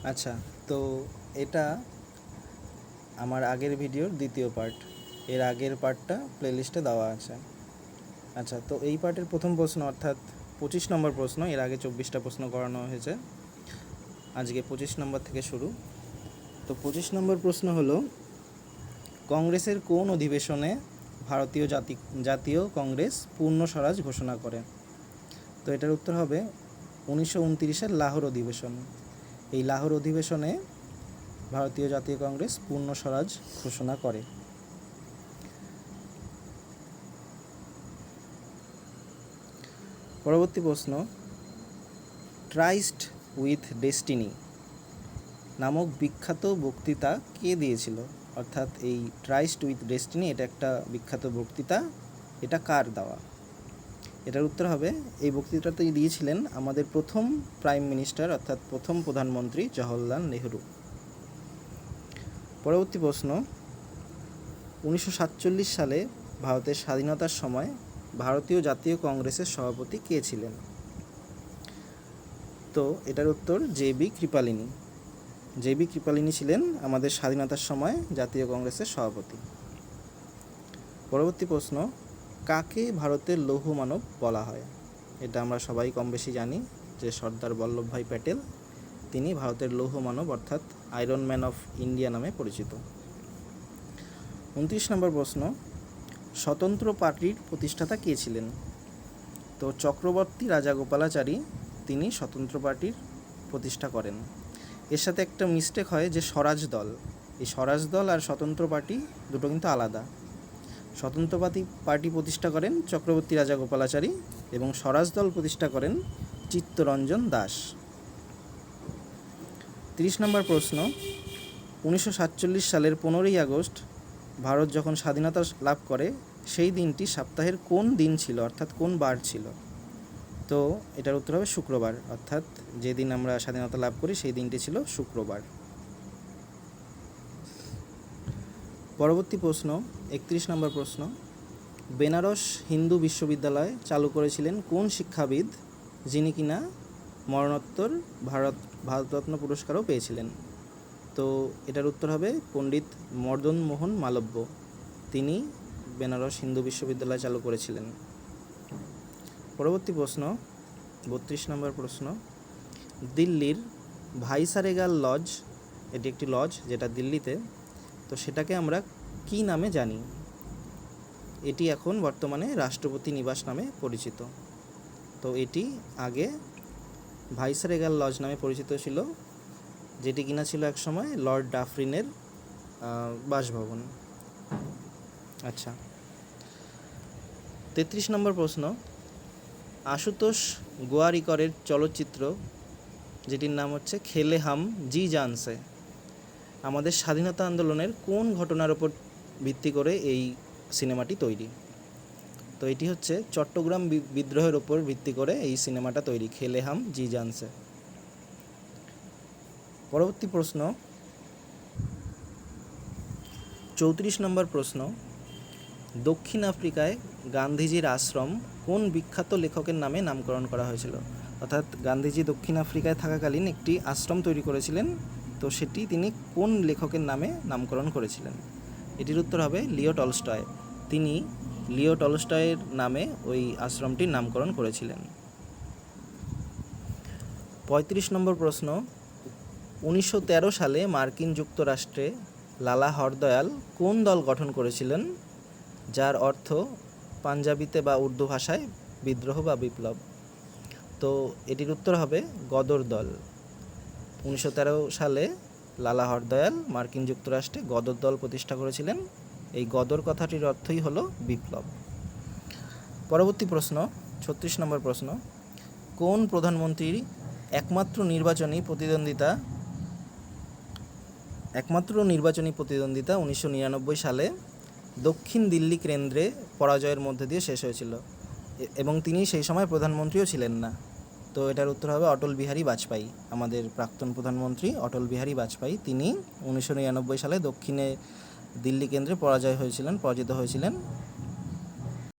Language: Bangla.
আচ্ছা, তো এটা আমার আগের ভিডিওর দ্বিতীয় পার্ট। এর আগের পার্টটা প্লেলিস্টে দেওয়া আছে। আচ্ছা, তো এই পার্টের প্রথম প্রশ্ন অর্থাৎ 25 নম্বর প্রশ্ন। এর আগে 24টা প্রশ্ন করানো হয়েছে, আজকে 25 নম্বর থেকে শুরু। তো 25 নম্বর প্রশ্ন হলো, কংগ্রেসের কোন অধিবেশনে ভারতীয় জাতীয় কংগ্রেস পূর্ণ স্বরাজ ঘোষণা করে? তো এটার উত্তর হবে 1929-এর লাহোর অধিবেশন। এই লাহোর অধিবেশনে ভারতীয় জাতীয় কংগ্রেস পূর্ণ স্বরাজ ঘোষণা করে। পরবর্তী প্রশ্ন, ট্রাইস্ট উইথ ডেস্টিনি নামক বিখ্যাত বক্তৃতা কে দিয়েছিল? অর্থাৎ এই ট্রাইস্ট উইথ ডেস্টিনি এটা একটা বিখ্যাত বক্তৃতা, এটা কার দেওয়া? এটার উত্তর হবে, এই বক্তৃতাটি দিয়েছিলেন আমাদের প্রথম প্রাইম মিনিস্টার অর্থাৎ প্রথম প্রধানমন্ত্রী জওহরলাল নেহরু। পরবর্তী প্রশ্ন, 1947 সালে ভারতের স্বাধীনতার সময় ভারতীয় জাতীয় কংগ্রেসের সভাপতি কে ছিলেন? তো এটার উত্তর জে.বি. কৃপালিনী। জে.বি. কৃপালিনী ছিলেন আমাদের স্বাধীনতার সময় জাতীয় কংগ্রেসের সভাপতি। পরবর্তী প্রশ্ন, কাকে ভারতের লৌহ মানব বলা হয়? এটা আমরা সবাই কম বেশি জানি যে সর্দার বল্লভভাই প্যাটেল, তিনি ভারতের লৌহ মানব অর্থাৎ আয়রন ম্যান অফ ইন্ডিয়া নামে পরিচিত। 29 নম্বর প্রশ্ন, স্বতন্ত্র পার্টির প্রতিষ্ঠাতা কে ছিলেন? তো চক্রবর্তী রাজাগোপালাচারী, তিনি স্বতন্ত্র পার্টির প্রতিষ্ঠা করেন। এর সাথে একটা মিস্টেক হয় যে স্বরাজ দল, এই স্বরাজ দল আর স্বতন্ত্র পার্টি দুটো কিন্তু আলাদা। স্বতন্ত্র পার্টি প্রতিষ্ঠা করেন চক্রবর্তী রাজাগোপালাচারী এবং স্বরাজ দল প্রতিষ্ঠা করেন চিত্তরঞ্জন দাস। 30 নম্বর প্রশ্ন, 1947 সালের 15ই আগস্ট ভারত যখন স্বাধীনতা লাভ করে সেই দিনটি সপ্তাহের কোন দিন ছিল অর্থাৎ কোন বার ছিল? তো এটার উত্তর হবে শুক্রবার, অর্থাৎ যেদিন আমরা স্বাধীনতা লাভ করি সেই দিনটি ছিল শুক্রবার। পরবর্তী প্রশ্ন, 31 নম্বর প্রশ্ন, বেনারস হিন্দু বিশ্ববিদ্যালয় চালু করেছিলেন কোন শিক্ষাবিদ, যিনি কিনা মরণোত্তর ভারতরত্ন পুরস্কারও পেয়েছিলেন? তো এটার উত্তর হবে পণ্ডিত মদন মোহন মালব্য, তিনি বেনারস হিন্দু বিশ্ববিদ্যালয় চালু করেছিলেন। পরবর্তী প্রশ্ন, 32 নম্বর প্রশ্ন, দিল্লির ভাইসারেগাল লজ, এটি একটি লজ যেটা দিল্লিতে, তো সেটাকে আমরা কি নামে জানি? এটি এখন বর্তমানে রাষ্ট্রপতি নিবাস নামে পরিচিত। তো এটি আগে ভাইসারেগাল লজ নামে পরিচিত ছিল, যেটি কিনা ছিল একসময় লর্ড ডাফরিনের বাসভবন। আচ্ছা, 33 নম্বর প্রশ্ন, আশুতোষ গোয়ারিকরের চলচ্চিত্র যেটির নাম হচ্ছে খেলে হাম জি জানসে, আমাদের স্বাধীনতা আন্দোলনের কোন ঘটনার ওপর ভিত্তি করে এই সিনেমাটি তৈরি? তো এটি হচ্ছে চট্টগ্রাম বিদ্রোহের ওপর ভিত্তি করে এই সিনেমাটা তৈরি, খেলে হাম জি জানসে। পরবর্তী প্রশ্ন, 34 নম্বর প্রশ্ন, দক্ষিণ আফ্রিকায় গান্ধীজির আশ্রম কোন বিখ্যাত লেখকের নামে নামকরণ করা হয়েছিল? অর্থাৎ গান্ধীজি দক্ষিণ আফ্রিকায় থাকাকালীন একটি আশ্রম তৈরি করেছিলেন, তো সেটি তিনি কোন লেখকের নামে নামকরণ করেছিলেন? এটির উত্তর হবে লিও টলস্টয়, তিনি লিও টলস্টয়ের নামে ওই আশ্রমটির নামকরণ করেছিলেন। 35 নম্বর প্রশ্ন, 1913 সালে মার্কিন যুক্তরাষ্ট্রে লালা হরদয়াল কোন দল গঠন করেছিলেন, যার অর্থ পাঞ্জাবিতে বা উর্দু ভাষায় বিদ্রোহ বা বিপ্লব? তো এটির উত্তর হবে গদর দল। 1913 সালে লালা হরদয়াল মার্কিন যুক্তরাষ্ট্রে গদর দল প্রতিষ্ঠা করেছিলেন। এই গদর কথাটির অর্থই হলো বিপ্লব। পরবর্তী প্রশ্ন, 36 নম্বর প্রশ্ন, কোন প্রধানমন্ত্রীর একমাত্র নির্বাচনী প্রতিদ্বন্দ্বিতা 1999 সালে দক্ষিণ দিল্লি কেন্দ্রে পরাজয়ের মধ্যে দিয়ে শেষ হয়েছিল এবং তিনি সেই সময় প্রধানমন্ত্রীও ছিলেন না? তো এটার উত্তর হবে অটল বিহারী বাজপেয়ী, আমাদের প্রাক্তন প্রধানমন্ত্রী অটল বিহারী বাজপেয়ী, তিনি 1999 সালে দক্ষিণে দিল্লি কেন্দ্রে পরাজিত হয়েছিলেন